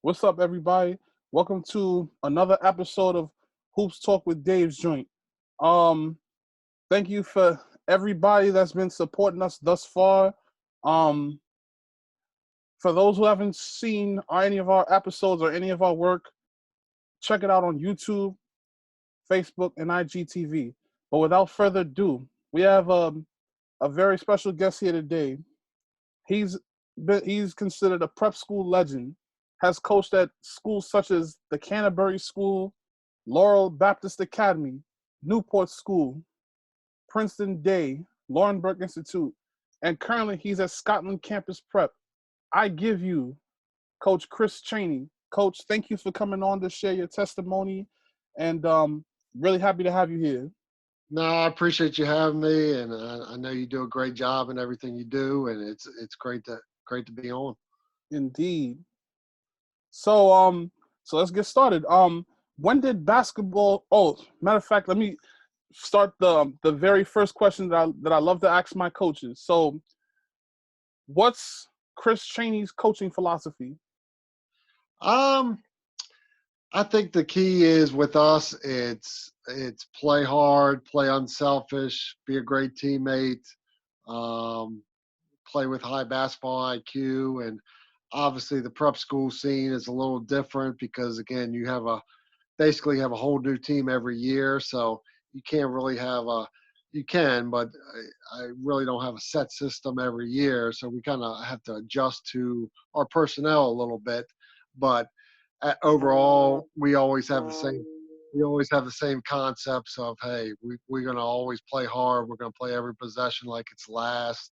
What's up, everybody? Welcome to another episode of Hoops Talk with Dave's Joint. Um, Thank you for everybody that's been supporting us thus far. Um, for those who haven't seen any of our episodes or any of our work, check it out on YouTube, Facebook, and IGTV. But without further ado, we have a very special guest here today. He's he's considered a prep school legend, has coached at schools such as the Canterbury School, Laurel Baptist Academy, Newport School, Princeton Day, Laurinburg Institute, and currently he's at Scotland Campus Prep. I give you Coach Chris Chaney. Coach, thank you for coming on to share your testimony, and really happy to have you here. No, I appreciate you having me, and I know you do a great job in everything you do, and it's great to be on. Indeed. So so let's get started. When did basketball? Oh, matter of fact, let me start the very first question that I love to ask my coaches. So, what's Chris Chaney's coaching philosophy? Um, I think the key is with us, it's play hard, play unselfish, be a great teammate, um, play with high basketball IQ, and obviously the prep school scene is a little different because again you have a basically have a whole new team every year, so you can't really have a you can, but I really don't have a set system every year, so we kind of have to adjust to our personnel a little bit. But overall, we always have the same concepts of hey, we're going to always play hard, we're going to play every possession like it's last,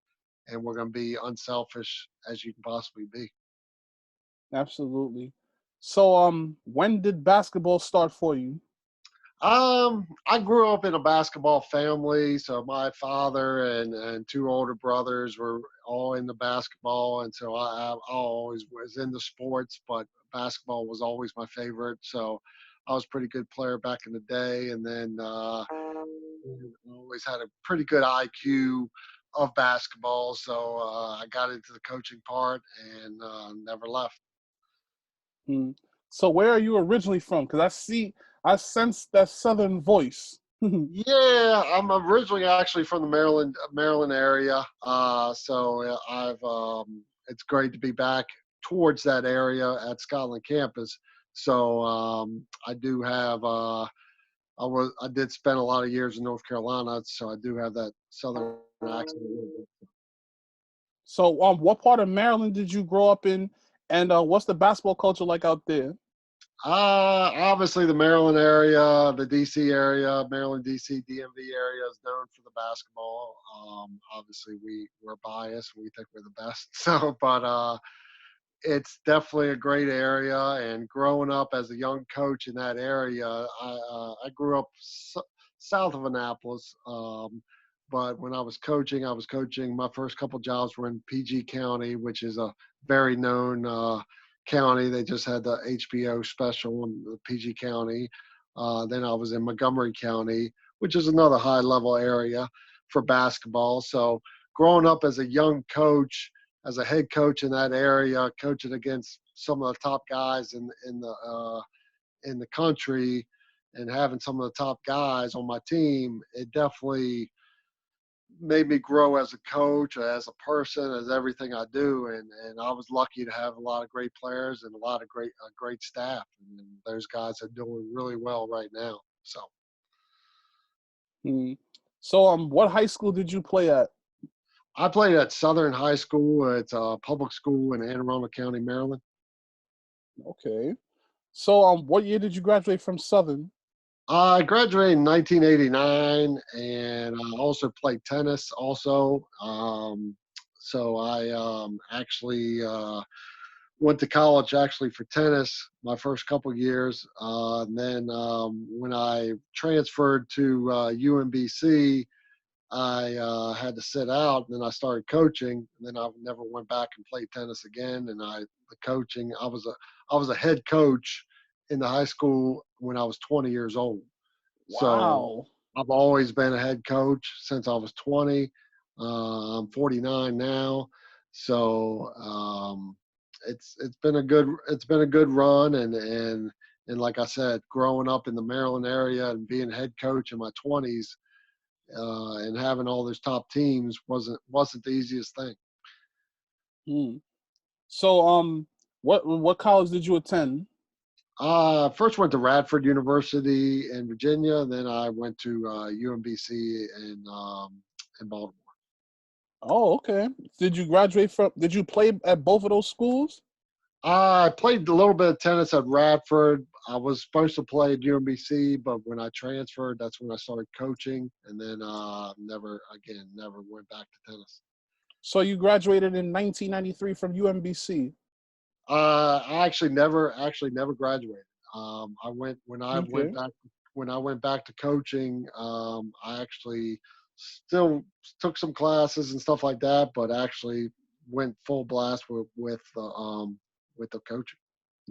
and we're going to be unselfish as you can possibly be. Absolutely. So, when did basketball start for you? I grew up in a basketball family, so my father and two older brothers were all into basketball, and so I always was into sports, but basketball was always my favorite. So I was a pretty good player back in the day, and then always had a pretty good IQ of basketball. So I got into the coaching part and never left. Hmm. So, where are you originally from? Because I sense that Southern voice. Yeah, I'm originally actually from the Maryland area. I've it's great to be back towards that area at Scotland campus. So I do have I did spend a lot of years in North Carolina, so I do have that southern accent a little bit. So, what part of Maryland did you grow up in, and what's the basketball culture like out there? Obviously the Maryland area, the DC area, Maryland, DC, DMV area is known for the basketball. Obviously we're biased. We think we're the best. So, but it's definitely a great area. And growing up as a young coach in that area, I grew up south of Annapolis. But when I was coaching. My first couple jobs were in PG County, which is a very known county. They just had the HBO special in the PG County. Then I was in Montgomery County, which is another high level area for basketball. So growing up as a young coach, as a head coach in that area, coaching against some of the top guys in the country, and having some of the top guys on my team, it definitely made me grow as a coach, as a person, as everything I do. And I was lucky to have a lot of great players and a lot of great staff. And those guys are doing really well right now. So Hmm. So, what high school did you play at? I played at Southern High School. It's a public school in Anne Arundel County, Maryland. Okay. So, what year did you graduate from Southern? I graduated in 1989, and I also played tennis. Also, so I actually went to college actually for tennis my first couple years. And then when I transferred to UMBC, I had to sit out, and then I started coaching. And then I never went back and played tennis again. And the coaching, I was a head coach in the high school when I was 20 years old. So Wow. I've always been a head coach since I was 20. I'm 49 now. So it's been a good run, and like I said, growing up in the Maryland area and being head coach in my 20s, and having all those top teams wasn't the easiest thing. Hmm. So, what college did you attend? First went to Radford University in Virginia, then I went to UMBC in Baltimore. Oh, okay. Did you graduate from? Did you play at both of those schools? I played a little bit of tennis at Radford. I was supposed to play at UMBC, but when I transferred, that's when I started coaching, and then never went back to tennis. So you graduated in 1993 from UMBC. I actually never graduated. I went when I Okay. went back to coaching. I actually still took some classes and stuff like that, but actually went full blast with the coaching.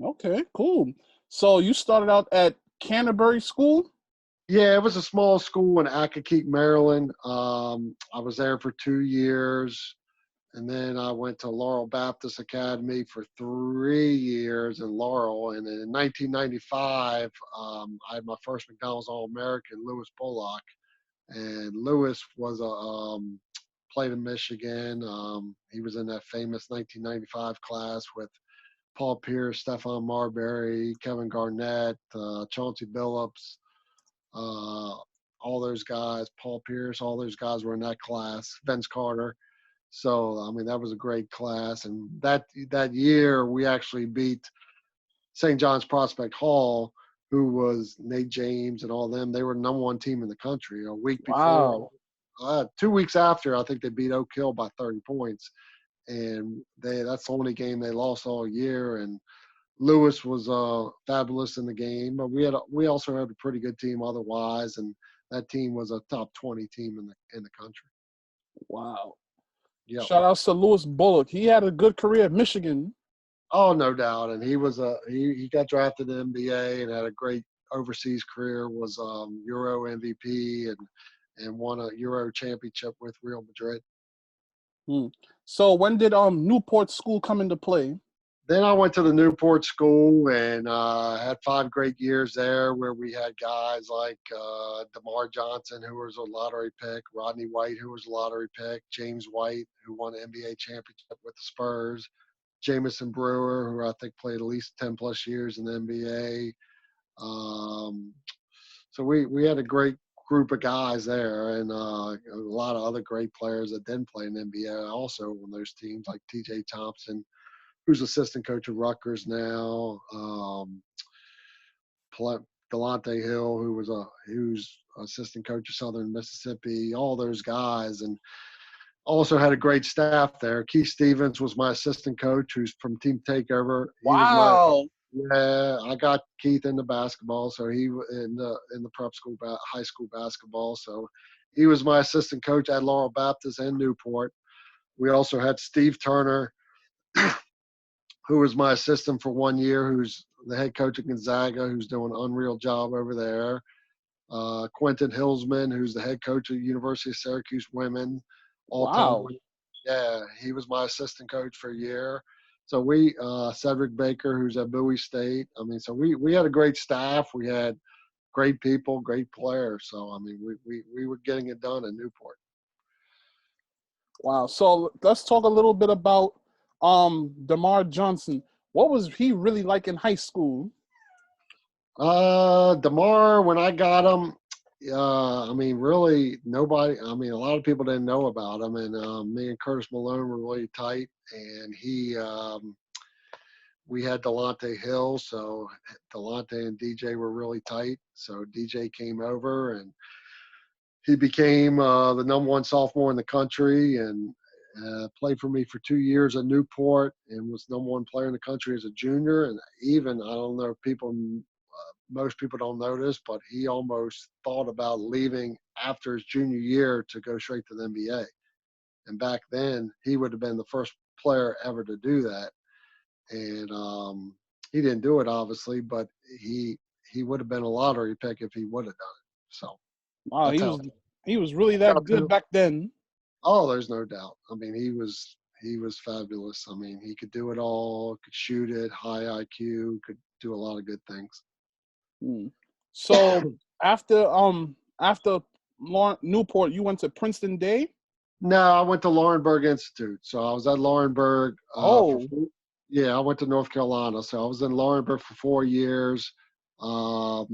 Okay, cool. So you started out at Canterbury School? Yeah, it was a small school in Accokeek, Maryland. I was there for 2 years, and then I went to Laurel Baptist Academy for 3 years in Laurel. And then in 1995, I had my first McDonald's All-American, Louis Bullock, and Louis was played in Michigan. He was in that famous 1995 class with Paul Pierce, Stephon Marbury, Kevin Garnett, Chauncey Billups. All those guys, Paul Pierce, all those guys were in that class. Vince Carter. So I mean, that was a great class. And that year, we actually beat St. John's Prospect Hall, who was Nate James and all them. They were the #1 team in the country. A week before, Wow. 2 weeks after, I think they beat Oak Hill by 30 points. And that's the only game they lost all year. And Lewis was fabulous in the game, but we also had a pretty good team otherwise, and that team was a top 20 team in the country. Wow. Yep. Shout out to Louis Bullock. He had a good career at Michigan. Oh, no doubt. And he was he got drafted in the NBA and had a great overseas career. Was Euro MVP and won a Euro championship with Real Madrid. Hmm. So when did Newport School come into play? Then I went to the Newport School and had 5 great years there, where we had guys like DerMarr Johnson, who was a lottery pick, Rodney White, who was a lottery pick, James White, who won an NBA championship with the Spurs, Jamison Brewer, who I think played at least 10-plus years in the NBA. So we had a great group of guys there, and a lot of other great players that didn't play in the NBA also on those teams, like T.J. Thompson, who's assistant coach of Rutgers now. Dalonte Hill, who's assistant coach of Southern Mississippi. All those guys, and also had a great staff there. Keith Stevens was my assistant coach, who's from Team Takeover. Wow. I got Keith into basketball, so he in the prep school, high school basketball. So he was my assistant coach at Laurel Baptist and Newport. We also had Steve Turner, who was my assistant for 1 year, who's the head coach at Gonzaga, who's doing an unreal job over there. Quentin Hillsman, who's the head coach at University of Syracuse women, all-time. Wow. Yeah, he was my assistant coach for a year. So Cedric Baker, who's at Bowie State. I mean, so we had a great staff. We had great people, great players. So, I mean, we were getting it done in Newport. Wow. So let's talk a little bit about DerMarr Johnson. What was he really like in high school? DerMarr, when I got him, I mean, really nobody. I mean, a lot of people didn't know about him, and me and Curtis Malone were really tight. And we had Dalonte Hill, so Dalonte and DJ were really tight. So DJ came over, and he became the #1 sophomore in the country, and played for me for 2 years at Newport, and was #1 player in the country as a junior. And even, I don't know if most people don't know this, but he almost thought about leaving after his junior year to go straight to the NBA. And back then, he would have been the first player ever to do that. And he didn't do it, obviously, but he would have been a lottery pick if he would have done it. So Wow, that's he how. was really that good back then. Oh, there's no doubt. I mean, he was he was fabulous. I mean, he could do it all, could shoot it, high IQ, could do a lot of good things. So after Newport, you went to Princeton Day? No, I went to Laurinburg Institute. So I was at Laurinburg Oh. I went to North Carolina. So I was in Laurinburg for 4 years. My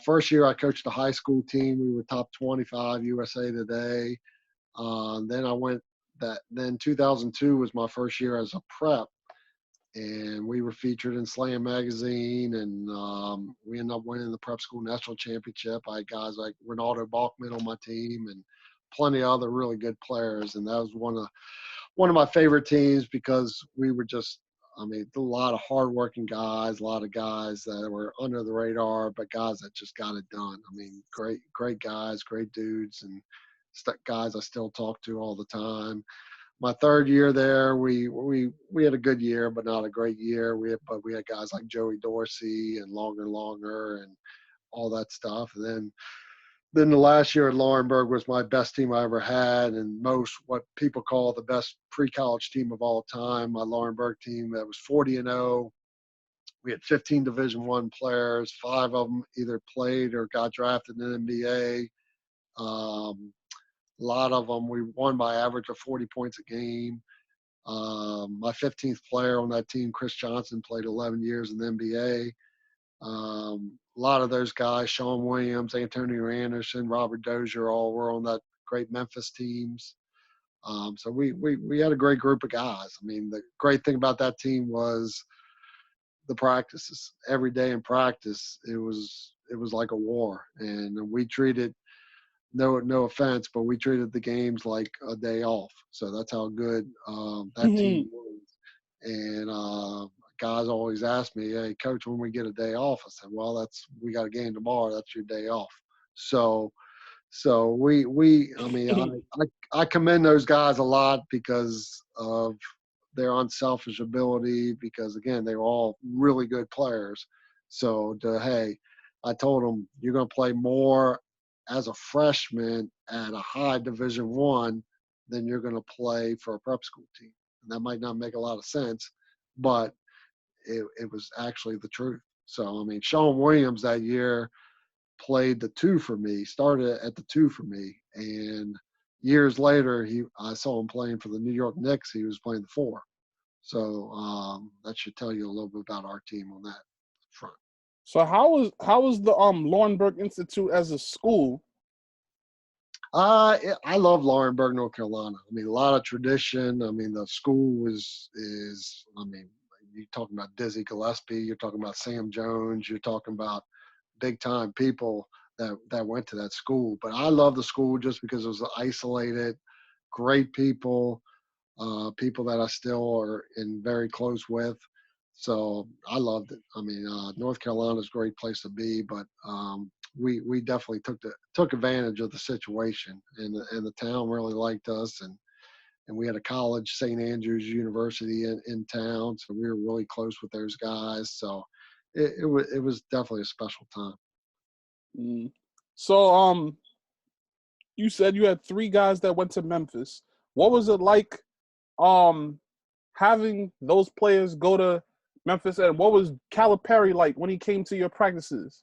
first year, I coached the high school team. We were top 25 USA Today. Then 2002 was my first year as a prep, and we were featured in Slam magazine, and we ended up winning the prep school national championship. I had guys like Renaldo Balkman on my team and plenty of other really good players, and that was one of my favorite teams because we were just, I mean, a lot of hardworking guys, a lot of guys that were under the radar, but guys that just got it done. I mean, great guys, great dudes, and guys I still talk to all the time. My third year there, we had a good year, but not a great year. We had guys like Joey Dorsey and Longer and all that stuff. And then the last year at Laurinburg was my best team I ever had, and most what people call the best pre-college team of all time. My Laurinburg team that was 40-0. We had 15 Division I players. 5 of them either played or got drafted in the NBA. A lot of them we won by average of 40 points a game. My 15th player on that team, Chris Johnson, played 11 years in the NBA. A lot of those guys, Shawne Williams, Antonio Anderson, Robert Dozier, all were on that great Memphis teams. So we had a great group of guys. I mean, the great thing about that team was the practices. Every day in practice, it was like a war, and we treated no offense, but we treated the games like a day off. So that's how good that team was. And guys always ask me, "Hey, coach, when we get a day off?" I said, "Well, we got a game tomorrow. That's your day off." So I mean, I commend those guys a lot because of their unselfish ability. Because again, they were all really good players. So I told them you're going to play more as a freshman at a high Division I than you're going to play for a prep school team. And that might not make a lot of sense, but it was actually the truth. So, I mean, Shawne Williams that year played the 2 for me, started at the 2 for me. And years later, I saw him playing for the New York Knicks. He was playing the 4. So that should tell you a little bit about our team on that front. So how was the Laurinburg Institute as a school? I love Laurinburg, North Carolina. I mean, a lot of tradition. I mean, the school is I mean, you're talking about Dizzy Gillespie, you're talking about Sam Jones, you're talking about big time people that went to that school. But I love the school just because it was isolated, great people, people that I still are very close with. So I loved it. I mean, North Carolina's a great place to be, but we definitely took advantage of the situation, and the town really liked us, and we had a college, St. Andrews University in town, so we were really close with those guys. So it was definitely a special time. So you said you had 3 guys that went to Memphis. What was it like having those players go to Memphis, and what was Calipari like when he came to your practices?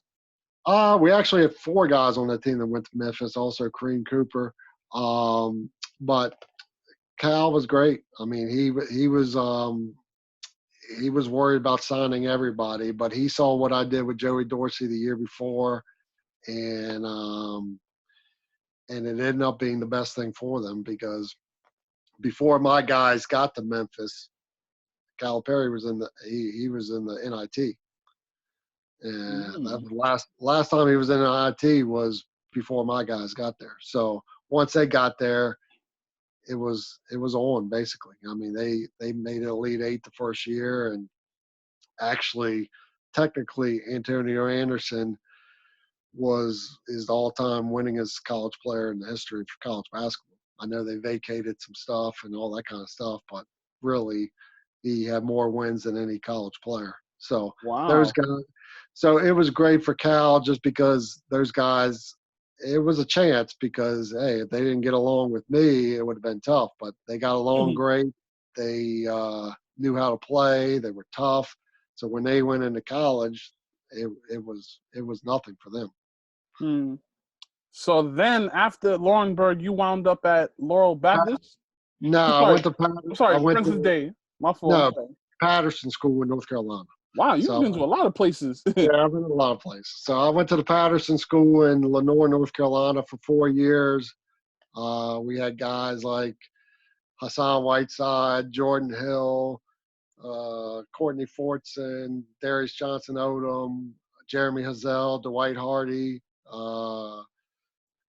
We actually had 4 guys on that team that went to Memphis, also Kareem Cooper. But Cal was great. I mean, he was worried about signing everybody, but he saw what I did with Joey Dorsey the year before, and it ended up being the best thing for them because before my guys got to Memphis, Calipari was he was in the NIT. And that was last time he was in IT was before my guys got there. So once they got there, it was on basically. I mean, they made it Elite 8 the first year, and actually, technically, Antonio Anderson is the all-time winningest college player in the history for college basketball. I know they vacated some stuff and all that kind of stuff, but really, he had more wins than any college player. So wow. those guys. So it was great for Cal just because those guys it was a chance because, hey, if they didn't get along with me, it would have been tough. But they got along great. They knew how to play. They were tough. So when they went into college, it was nothing for them. Hmm. So then after Laurinburg, you wound up at Laurel Baptist? No, I'm I sorry, went to Princeton Day. My fault. no Okay. Patterson School in North Carolina. Wow, you've So been to a lot of places. yeah, I've been in a lot of places. So I went to the Patterson School in Lenoir, North Carolina for 4 years. We had guys like Hassan Whiteside, Jordan Hill, Courtney Fortson, Darius Johnson-Odom, Jeremy Hazell, Dwight Hardy,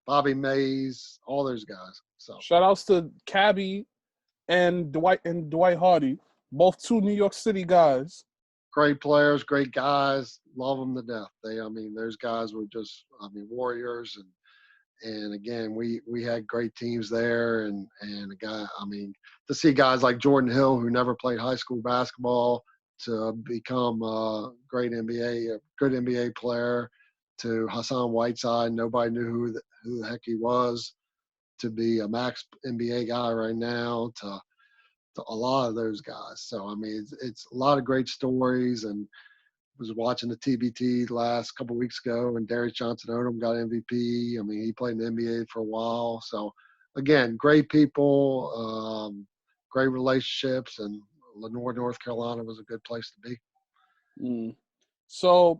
Bobby Mays, all those guys. So Shout outs to Cabby and Dwight Hardy, both two New York City guys. great players, great guys, love them to death. Those guys were just, warriors, and again, we had great teams there, and a guy, to see guys like Jordan Hill, who never played high school basketball, to become a good NBA player, to Hassan Whiteside, nobody knew who the heck he was, to be a max NBA guy right now, to a lot of those guys. So it's a lot of great stories, and was watching the TBT last couple of weeks ago, and Darius Johnson-Odom got MVP. He played in the NBA for a while. So, again, great people, great relationships, and Lenoir, North Carolina was a good place to be. Mm. So,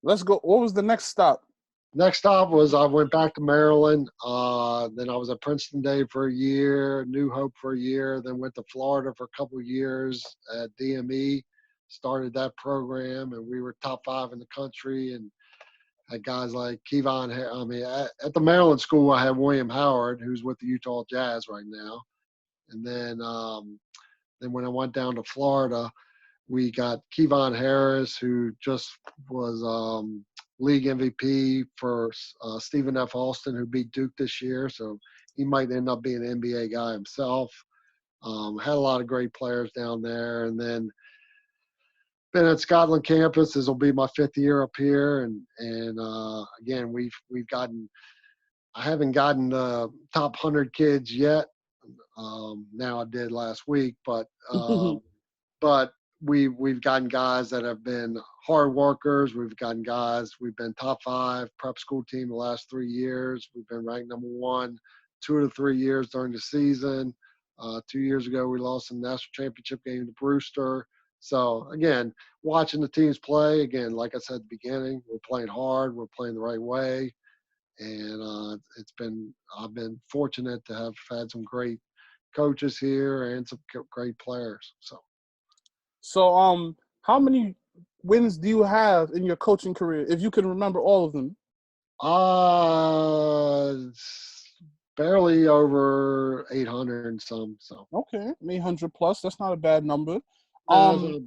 let's go. What was the next stop? Next stop was I went back to Maryland. Then I was at Princeton Day for a year, New Hope for a year, then went to Florida for a couple of years at DME. Started that program, and we were top 5 in the country, and had guys like Kevon. At the Maryland school, I had William Howard, who's with the Utah Jazz right now. And then when I went down to Florida, we got Kevon Harris, who just was league MVP for Stephen F. Alston, who beat Duke this year. So he might end up being an NBA guy himself. Had a lot of great players down there. And then been at Scotland campus. This will be my 5th year up here, and again, we've gotten. I haven't gotten the top 100 kids yet. Now I did last week, but we've gotten guys that have been hard workers. We've gotten guys. We've been top 5 prep school team the last 3 years. We've been ranked number 1 2 of the 3 years during the season. 2 years ago, we lost the national championship game to Brewster. So, again, watching the teams play, again, like I said at the beginning, we're playing hard, we're playing the right way, and I've been fortunate to have had some great coaches here and some great players. So, how many wins do you have in your coaching career, if you can remember all of them? Barely over 800 and some. So Okay, 800 plus. That's not a bad number. no,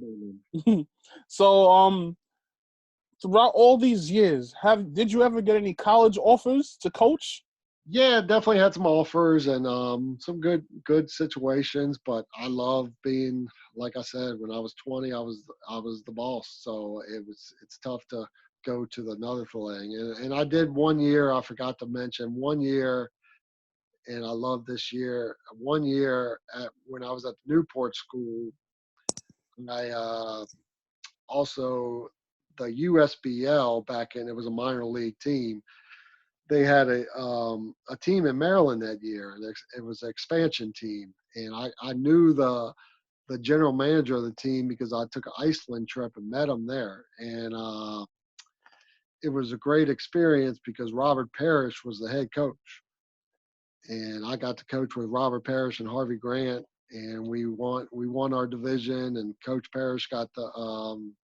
So, throughout all these years, did you ever get any college offers to coach? yeah, definitely had some offers and some good situations, but I love being, like I said, when I was 20, I was the boss. So it's tough to go to another thing. And I did 1 year, I forgot to mention 1 year, and I love this year. 1 year when I was at the Newport School, I also the USBL back in, it was a minor league team. They had a team in Maryland that year, and it was an expansion team. And I knew the general manager of the team because I took an Iceland trip and met him there. And it was a great experience because Robert Parrish was the head coach. And I got to coach with Robert Parrish and Harvey Grant, and we won our division, and Coach Parrish got the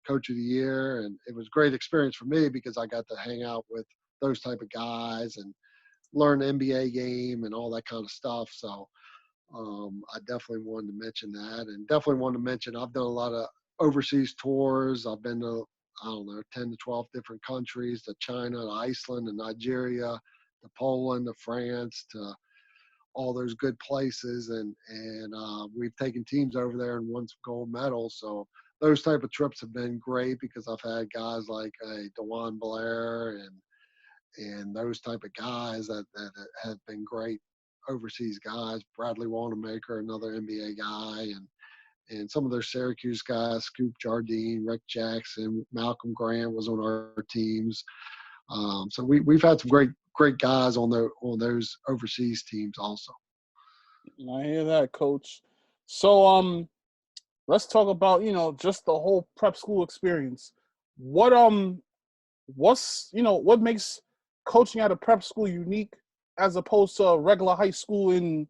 Coach of the Year, and it was a great experience for me because I got to hang out with those type of guys and learn the NBA game and all that kind of stuff. So I definitely wanted to mention that, and definitely wanted to mention I've done a lot of overseas tours. I've been to, I don't know, 10 to 12 different countries, to China, to Iceland, to Nigeria, to Poland, to France, to all those good places, and we've taken teams over there and won some gold medals. So those type of trips have been great because I've had guys like DeJuan Blair and those type of guys that have been great overseas guys. Bradley Wanamaker, another NBA guy, and some of their Syracuse guys, Scoop Jardine, Rick Jackson, Malcolm Grant was on our teams. So we've had some great guys on those overseas teams also. I hear that, Coach. So let's talk about just the whole prep school experience. What makes coaching at a prep school unique as opposed to a regular high school in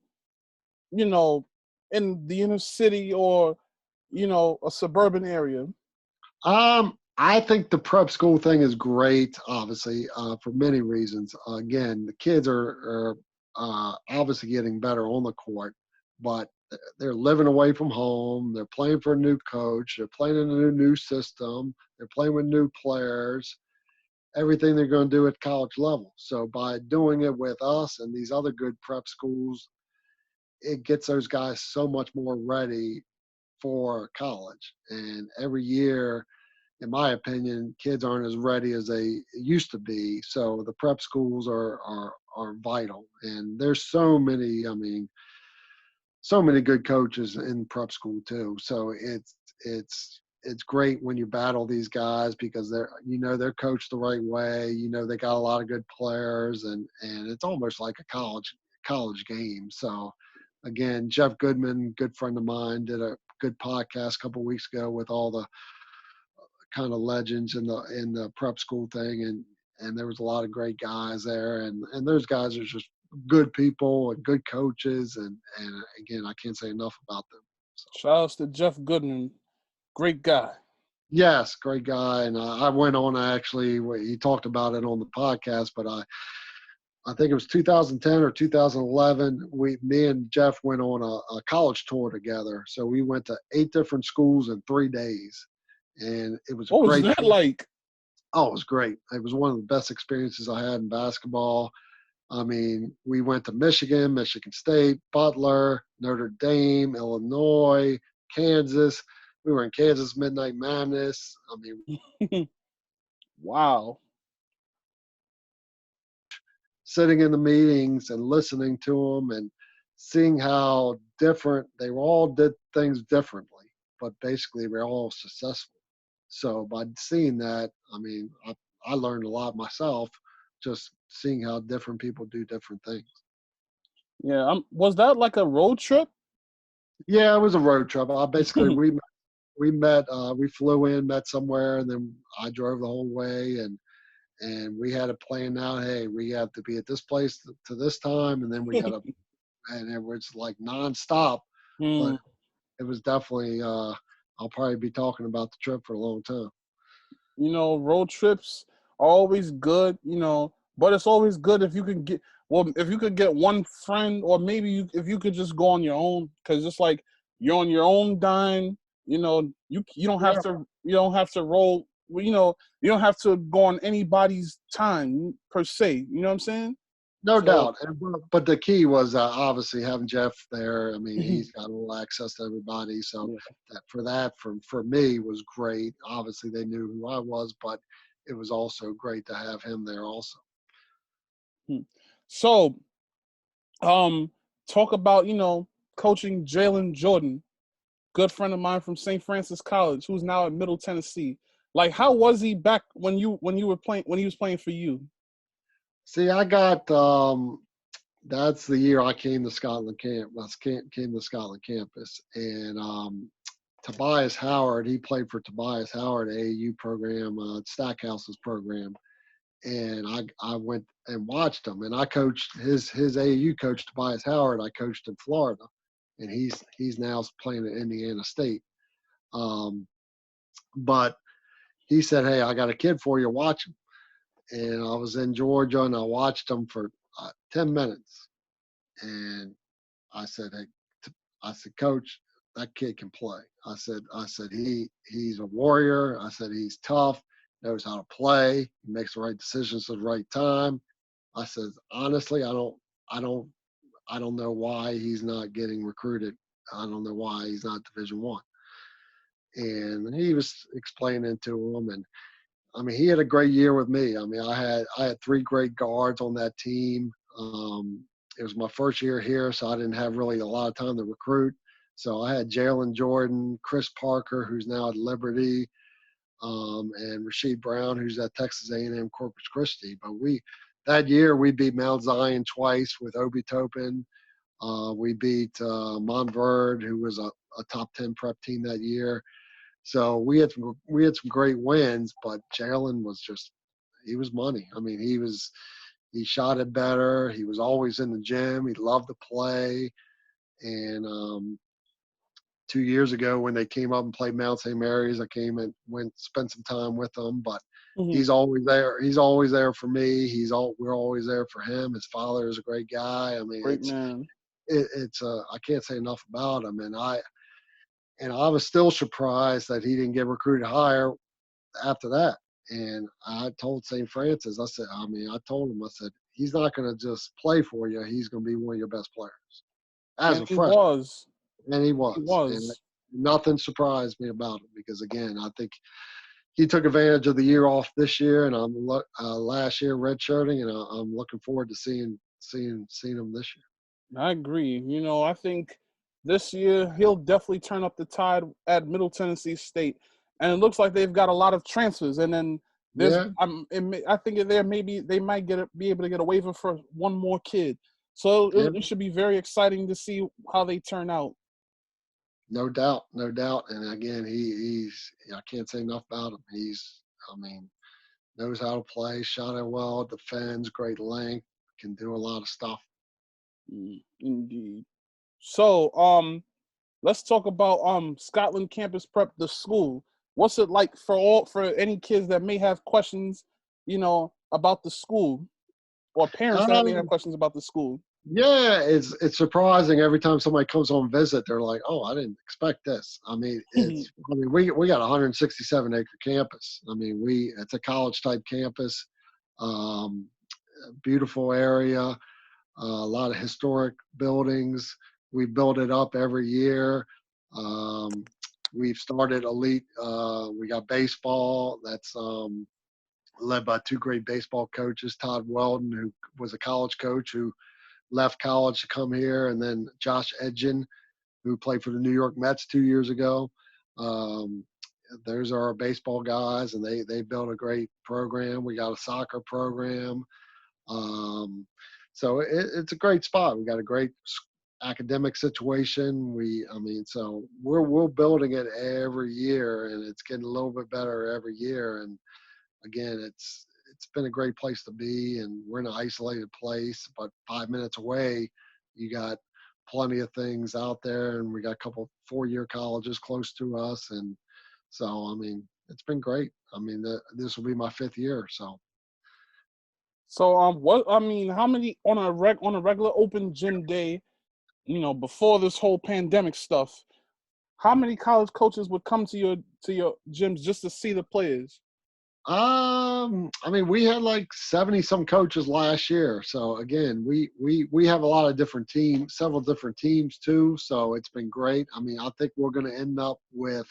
in the inner city or a suburban area? I think the prep school thing is great, obviously, for many reasons. Again, the kids are obviously getting better on the court, but they're living away from home. They're playing for a new coach. They're playing in a new system. They're playing with new players. Everything they're going to do at college level. So by doing it with us and these other good prep schools, it gets those guys so much more ready for college. And every year, in my opinion, kids aren't as ready as they used to be. So the prep schools are vital. And there's so many, so many good coaches in prep school too. So it's great when you battle these guys because they're coached the right way. They got a lot of good players, and it's almost like a college game. So again, Jeff Goodman, good friend of mine, did a good podcast a couple of weeks ago with all the kind of legends in the prep school thing, and there was a lot of great guys there, and those guys are just good people and good coaches, and again, I can't say enough about them. So. Shout outs to Jeff Goodman, great guy. Yes, great guy, and I went on actually. He talked about it on the podcast, but I think it was 2010 or 2011. Me and Jeff went on a college tour together. So we went to 8 different schools in 3 days, and it was a What was great that trip. like? Oh, it was great. It was one of the best experiences I had in basketball. We went to Michigan, Michigan State, Butler, Notre Dame, Illinois, Kansas. We were in Kansas Midnight Madness. Wow. Sitting in the meetings and listening to them and seeing how different they all did things differently, but basically we're all successful. So by seeing that, I learned a lot myself, just seeing how different people do different things. Yeah. Was that like a road trip? Yeah, it was a road trip. We flew in, met somewhere, and then I drove the whole way, and we had a plan out. Hey, we have to be at this place to this time, and then we got to, and it was like nonstop. But it was definitely. I'll probably be talking about the trip for a long time. Road trips are always good. But it's always good if you can get one friend, or maybe if you could just go on your own, because it's like you're on your own dime. You don't have to roll. You don't have to go on anybody's time per se. You know what I'm saying? No doubt. But the key was obviously having Jeff there. He's got a little access to everybody. So for me was great. Obviously they knew who I was, but it was also great to have him there also. So, talk about, coaching Jalen Jordan, good friend of mine from St. Francis College, who's now at Middle Tennessee. Like, how was he back when he was playing for you? See, I got that's the year I came to Scotland came to Scotland campus, and Tobias Howard, he played for Tobias Howard AAU program, Stackhouse's program, and I went and watched him, and I coached his AAU coach Tobias Howard. I coached in Florida, and he's now playing at Indiana State. But he said, "Hey, I got a kid for you. Watch him." And I was in Georgia, and I watched him for 10 minutes. And I said, Coach, that kid can play. I said, he's a warrior. I said, he's tough, knows how to play, he makes the right decisions at the right time. I said, honestly, I don't know why he's not getting recruited. I don't know why he's not Division I. And he was explaining to him, and I mean, he had a great year with me. I mean, I had 3 great guards on that team. It was my first year here, so I didn't have really a lot of time to recruit. So I had Jalen Jordan, Chris Parker, who's now at Liberty, and Rasheed Brown, who's at Texas A&M Corpus Christi. But that year we beat Mount Zion twice with Obi Toppin. We beat Montverde, who was a top 10 prep team that year. So we had some great wins, but Jalen was he was money. I mean, he shot it better. He was always in the gym. He loved to play. And 2 years ago when they came up and played Mount St. Mary's, I came and spent some time with them. But he's always there. He's always there for me. We're always there for him. His father is a great guy. I mean, Great man. I can't say enough about him. And I was still surprised that he didn't get recruited higher after that. And I told St. Francis, I told him, he's not going to just play for you. He's going to be one of your best players as a freshman. And he was. And nothing surprised me about him because, again, I think he took advantage of the year off this year, and I'm last year redshirting, and I'm looking forward to seeing him this year. I agree. You know, I think this year he'll definitely turn up the tide at Middle Tennessee State, and it looks like they've got a lot of transfers. And then I think they might be able to get a waiver for one more kid. So it should be very exciting to see how they turn out. No doubt. And again, I can't say enough about him. Knows how to play, shot it well, defends, great length, can do a lot of stuff. Indeed. So, let's talk about Scotland Campus Prep, the school. What's it like for any kids that may have questions, about the school, or parents that may have questions about the school? Yeah, it's surprising every time somebody comes on visit. They're like, "Oh, I didn't expect this." I mean, we got a 167 acre campus. I mean, it's a college type campus, beautiful area, a lot of historic buildings. We build it up every year. We've started elite. We got baseball. That's led by 2 great baseball coaches, Todd Weldon, who was a college coach who left college to come here, and then Josh Edgin, who played for the New York Mets 2 years ago. Those are our baseball guys, and they built a great program. We got a soccer program. So it's a great spot. We got a great academic situation. So we're building it every year, and it's getting a little bit better every year. And again, it's been a great place to be, and we're in an isolated place, but 5 minutes away, you got plenty of things out there, and we got a couple 4-year colleges close to us, and so it's been great. This will be my 5th year, so. So how many on a regular open gym day, before this whole pandemic stuff, how many college coaches would come to your gyms just to see the players? We had like 70 some coaches last year. So again, we have a lot of different teams, several different teams too. So it's been great. I think we're going to end up with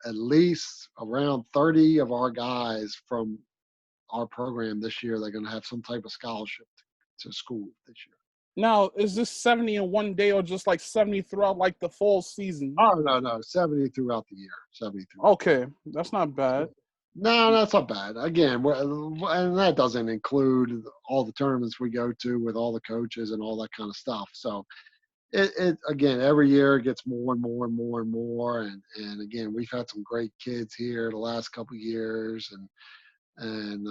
at least around 30 of our guys from our program this year. They're going to have some type of scholarship to school this year. Now, is this 70 in one day or just like 70 throughout like the fall season? Oh, no, 70 throughout the year. 70 throughout. Okay, that's not bad. No, that's not bad. Again, and that doesn't include all the tournaments we go to with all the coaches and all that kind of stuff. So, it again, every year it gets more and more and more and more. And again, we've had some great kids here the last couple of years. And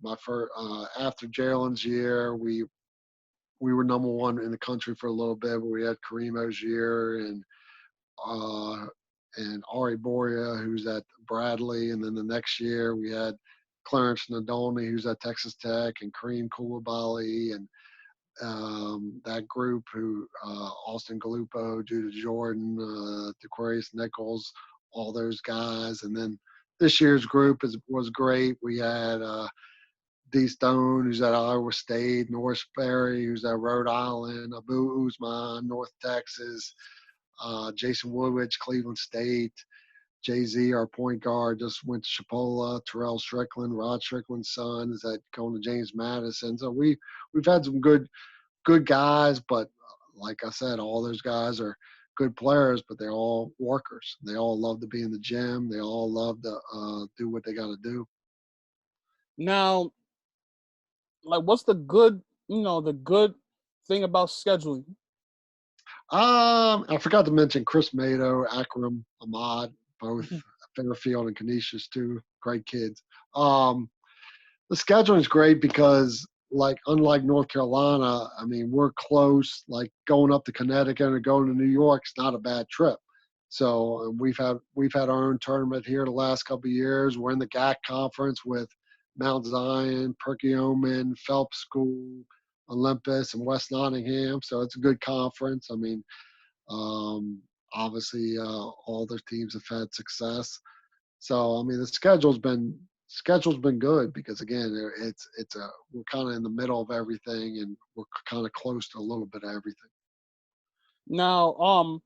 my first after Jalen's year, we were number 1 in the country for a little bit, but we had Kareemo's year and Ari Boria, who's at Bradley. And then the next year we had Clarence Nadolny, who's at Texas Tech, and Kareem Koulibaly, and that group who Austin Galupo, Judah Jordan, DeQuarius Nichols, all those guys. And then this year's group was great. We had D. Stone, who's at Iowa State, Norris Berry, who's at Rhode Island, Abu Usman, North Texas, Jason Woodwich, Cleveland State, Jay-Z, our point guard, just went to Chipola. Terrell Strickland, Rod Strickland's son, is going to James Madison. So we've had some good guys, but like I said, all those guys are good players, but they're all workers. They all love to be in the gym. They all love to do what they got to do. Now, like, what's the good thing about scheduling? I forgot to mention Chris Mato, Akram, Ahmad, both Fairfield and Canisius, two great kids. The scheduling is great because, like, unlike North Carolina, I mean, we're close. Like, going up to Connecticut or going to New York's not a bad trip. So we've had our own tournament here the last couple of years. We're in the GAC conference with Mount Zion, Perkiomen, Phelps School, Olympus, and West Nottingham. So it's a good conference. I mean, obviously, all their teams have had success. So I mean, the schedule's been good because, again, we're kind of in the middle of everything, and we're kind of close to a little bit of everything. Now,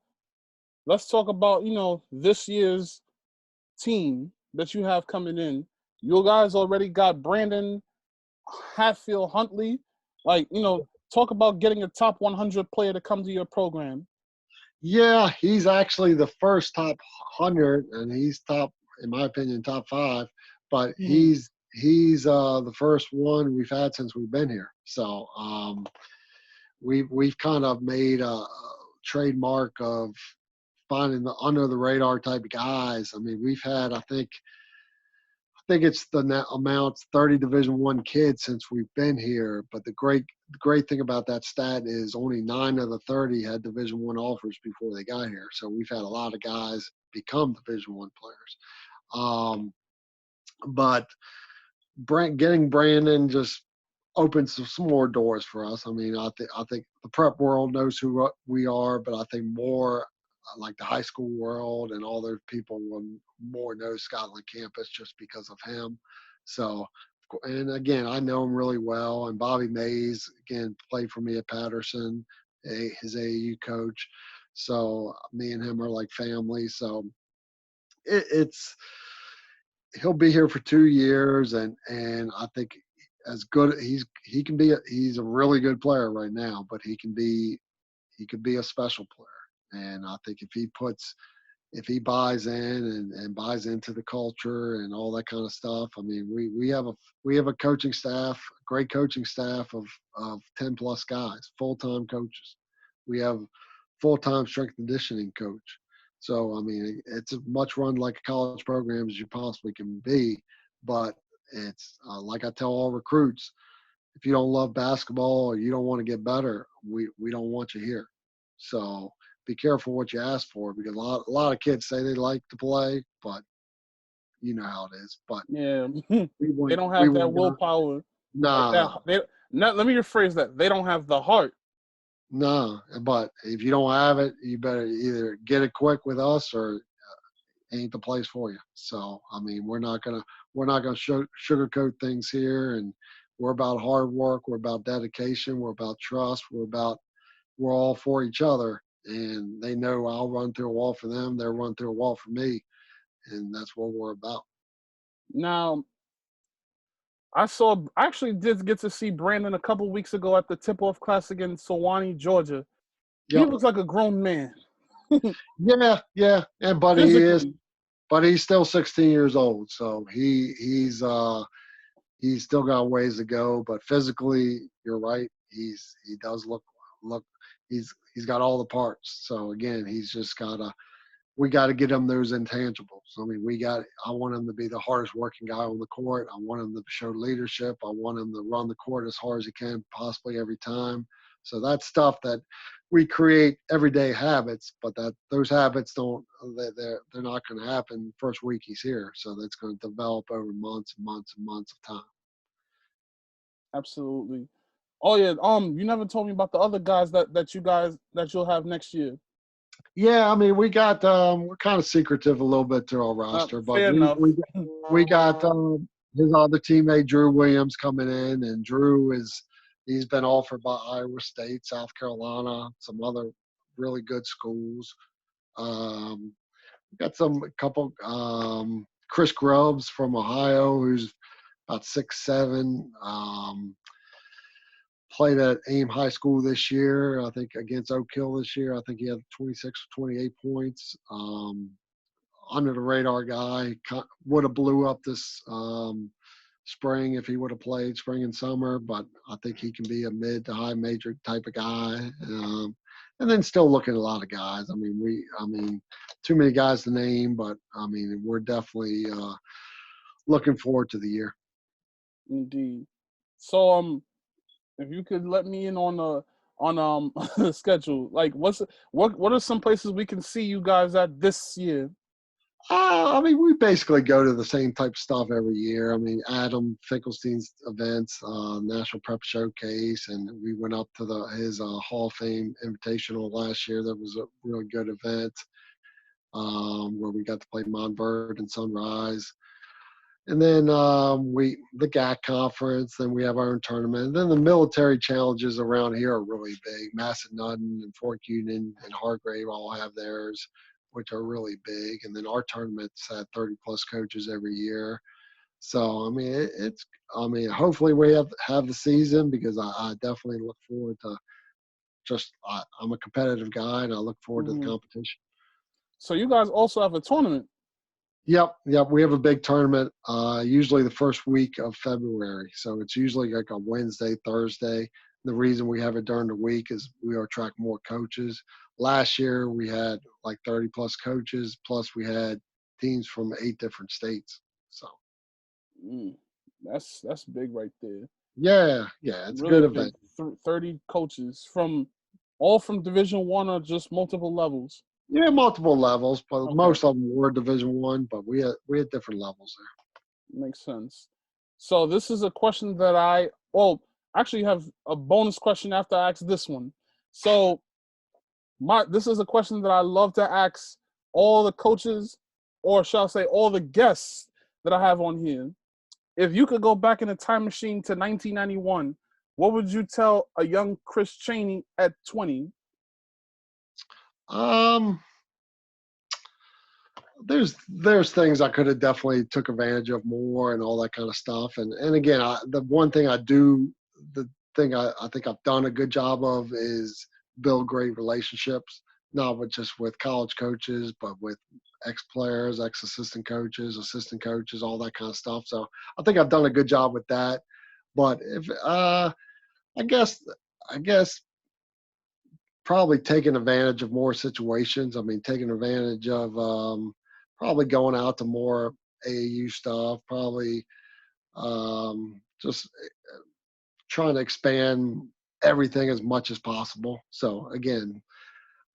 let's talk about this year's team that you have coming in. You guys already got Brandon Hatfield Huntley. Like, talk about getting a top 100 player to come to your program. Yeah, he's actually the first top 100, and he's top, in my opinion, top 5. But he's the first one we've had since we've been here. So we've kind of made a trademark of finding the under the radar type of guys. I mean, we've had, I think it's the amount 30 Division I kids since we've been here. But the great thing about that stat is only 9 of the 30 had Division I offers before they got here. So we've had a lot of guys become Division I players. But getting Brandon just opens some more doors for us. I mean, I think the prep world knows who we are, but I think more like the high school world and all those people will more know Scotland campus just because of him. So, and again, I know him really well. And Bobby Mays, again, played for me at Patterson, his AAU coach. So me and him are like family. So he'll be here for 2 years, and I think as good he's a really good player right now, but he could be a special player. And I think if he buys in and buys into the culture and all that kind of stuff, I mean, we have a coaching staff, a great coaching staff of 10 plus guys, full-time coaches. We have full-time strength and conditioning coach. So, I mean, it's as much run like a college program as you possibly can be. But it's like I tell all recruits, if you don't love basketball or you don't want to get better, we don't want you here. So be careful what you ask for, because a lot of kids say they like to play, but you know how it is. But yeah, they don't have that willpower. Nah. Let me rephrase that. They don't have the heart. No, but if you don't have it, you better either get it quick with us or ain't the place for you. So, I mean, we're not gonna sugarcoat things here, and we're about hard work. We're about dedication. We're about trust. We're all for each other, and they know I'll run through a wall for them. They'll run through a wall for me, and that's what we're about. Now, I actually did get to see Brandon a couple weeks ago at the tip-off classic in Sewanee, Georgia. He looks like a grown man. Yeah, and but he's still 16 years old, so he's still got ways to go. But physically, you're right. He does look he's got all the parts. So again, he's just we got to get him those intangibles. I mean, I want him to be the hardest working guy on the court. I want him to show leadership. I want him to run the court as hard as he can, possibly every time. So that's stuff that we create everyday habits, but those habits they're not going to happen first week he's here. So that's going to develop over months and months and months of time. Absolutely. Oh yeah. You never told me about the other guys that you'll have next year. Yeah, I mean, we got we're kind of secretive a little bit to our roster, but we got his other teammate Drew Williams coming in, and he's been offered by Iowa State, South Carolina, some other really good schools. got a couple. Chris Grubbs from Ohio, who's about 6'7". Played at Ames High School this year. I think against Oak Hill this year. I think he had 26 or 28 points. Under the radar guy. Would have blew up this spring if he would have played spring and summer, but I think he can be a mid to high major type of guy. And then still looking at a lot of guys. I mean, too many guys to name, but I mean, we're definitely looking forward to the year. Indeed. So if you could let me in on the schedule, like what are some places we can see you guys at this year? I mean, we basically go to the same type of stuff every year. I mean, Adam Finkelstein's events, National Prep Showcase, and we went up to his Hall of Fame Invitational last year. That was a really good event where we got to play Montverde and Sunrise. And then the GAC conference, then we have our own tournament. And then the military challenges around here are really big. Massanutten and Fort Union and Hargrave all have theirs, which are really big. And then our tournaments had 30-plus coaches every year. So, I mean, hopefully we have the season, because I definitely look forward to I'm a competitive guy, and I look forward to the competition. So you guys also have a tournament? Yep. We have a big tournament, usually the first week of February. So it's usually like a Wednesday, Thursday. The reason we have it during the week is we attract more coaches. Last year we had like 30-plus coaches, plus we had teams from 8 different states. So that's big right there. Yeah, it's really a good event. 30 coaches from Division I or just multiple levels? Yeah, multiple levels, but most of them were Division I, but we had different levels there. Makes sense. So this is a question that I actually have a bonus question after I ask this one. So this is a question that I love to ask all the coaches, or shall I say all the guests that I have on here. If you could go back in a time machine to 1991, what would you tell a young Chris Chaney at 20? There's things I could have definitely took advantage of more and all that kind of stuff. And again, the one thing I think I've done a good job of is build great relationships, not just with college coaches, but with ex-players, ex-assistant coaches, assistant coaches, all that kind of stuff. So I think I've done a good job with that. But if I guess probably taking advantage of more situations. I mean, taking advantage of probably going out to more AAU stuff, probably just trying to expand everything as much as possible. So again,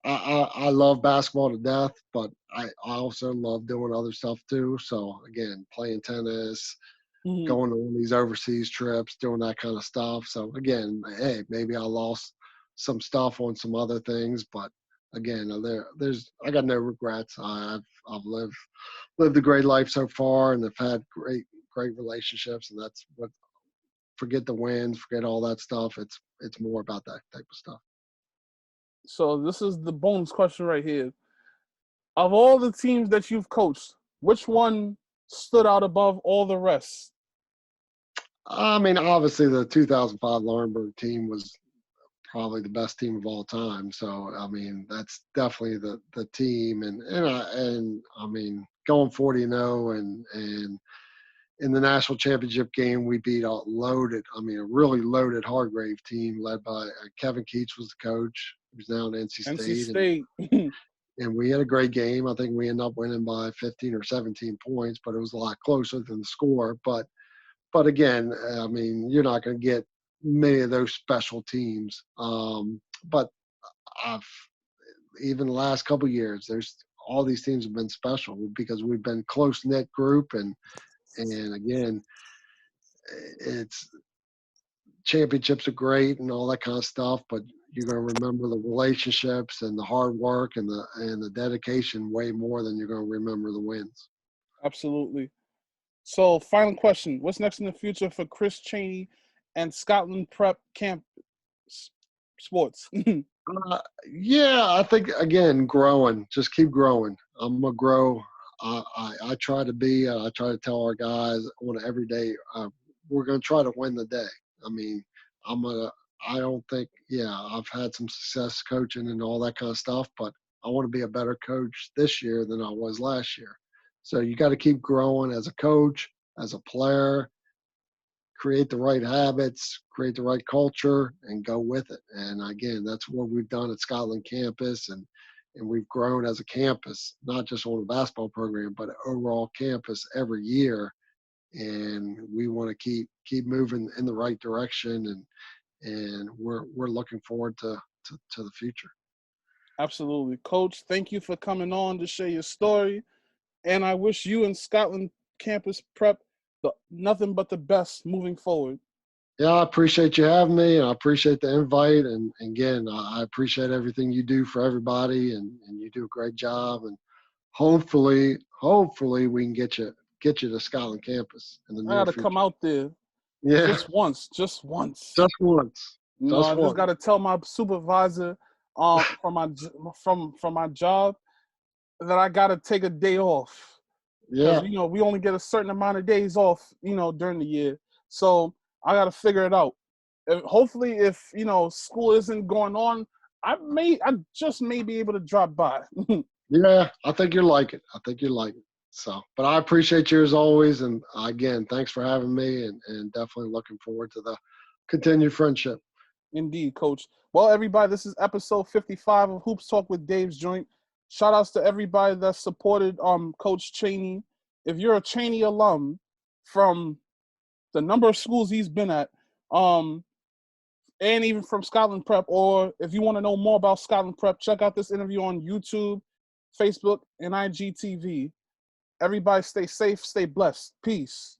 I love basketball to death, but I also love doing other stuff too. So again, playing tennis, going on these overseas trips, doing that kind of stuff. So again, hey, maybe I lost some stuff on some other things, but again, I got no regrets. I've lived a great life so far, and I've had great relationships, and that's what. Forget the wins, forget all that stuff. It's more about that type of stuff. So this is the bonus question right here. Of all the teams that you've coached, which one stood out above all the rest? I mean, obviously the 2005 Laurinburg team was probably the best team of all time. So I mean, that's definitely the team, and I mean, going 40-0 and in the national championship game, we beat a really loaded Hargrave team led by Kevin Keats was the coach. Who's now at NC State. And we had a great game. I think we ended up winning by 15 or 17 points, but it was a lot closer than the score. But again, I mean, you're not going to get many of those special teams. But even the last couple of years, all these teams have been special because we've been close-knit group, and again, it's championships are great and all that kind of stuff, but you're going to remember the relationships and the hard work and the dedication way more than you're going to remember the wins. Absolutely. So, final question: what's next in the future for Chris Chaney and Scotland Prep Camp Sports? I think again, growing. Just keep growing. I'm gonna grow. I try to be. I try to tell our guys on every day. We're gonna try to win the day. I mean, I'm gonna. I don't think. Yeah, I've had some success coaching and all that kind of stuff, but I want to be a better coach this year than I was last year. So you got to keep growing as a coach, as a player, create the right habits, create the right culture, and go with it. And again, that's what we've done at Scotland campus, and we've grown as a campus, not just on the basketball program, but overall campus every year. And we want to keep moving in the right direction, and we're looking forward to the future. Absolutely. Coach, thank you for coming on to share your story. And I wish you and Scotland Campus Prep nothing but the best moving forward. Yeah, I appreciate you having me, and I appreciate the invite. And again, I appreciate everything you do for everybody, and you do a great job. And hopefully we can get you to Scotland campus in the I near gotta come future. out there Yeah, just once. just once. You know, Just I just once. gotta tell my supervisor from my job that I gotta take a day off. Because Yeah. we only get a certain amount of days off, during the year. So I got to figure it out. Hopefully, if school isn't going on, I just may be able to drop by. Yeah, I think you're like it. So, but I appreciate you as always. And again, thanks for having me, and definitely looking forward to the continued friendship. Indeed, Coach. Well, everybody, this is episode 55 of Hoops Talk with Dave's Joint. Shout outs to everybody that supported Coach Chaney. If you're a Chaney alum from the number of schools he's been at, and even from Scotland Prep, or if you want to know more about Scotland Prep, check out this interview on YouTube, Facebook, and IGTV. Everybody stay safe, stay blessed. Peace.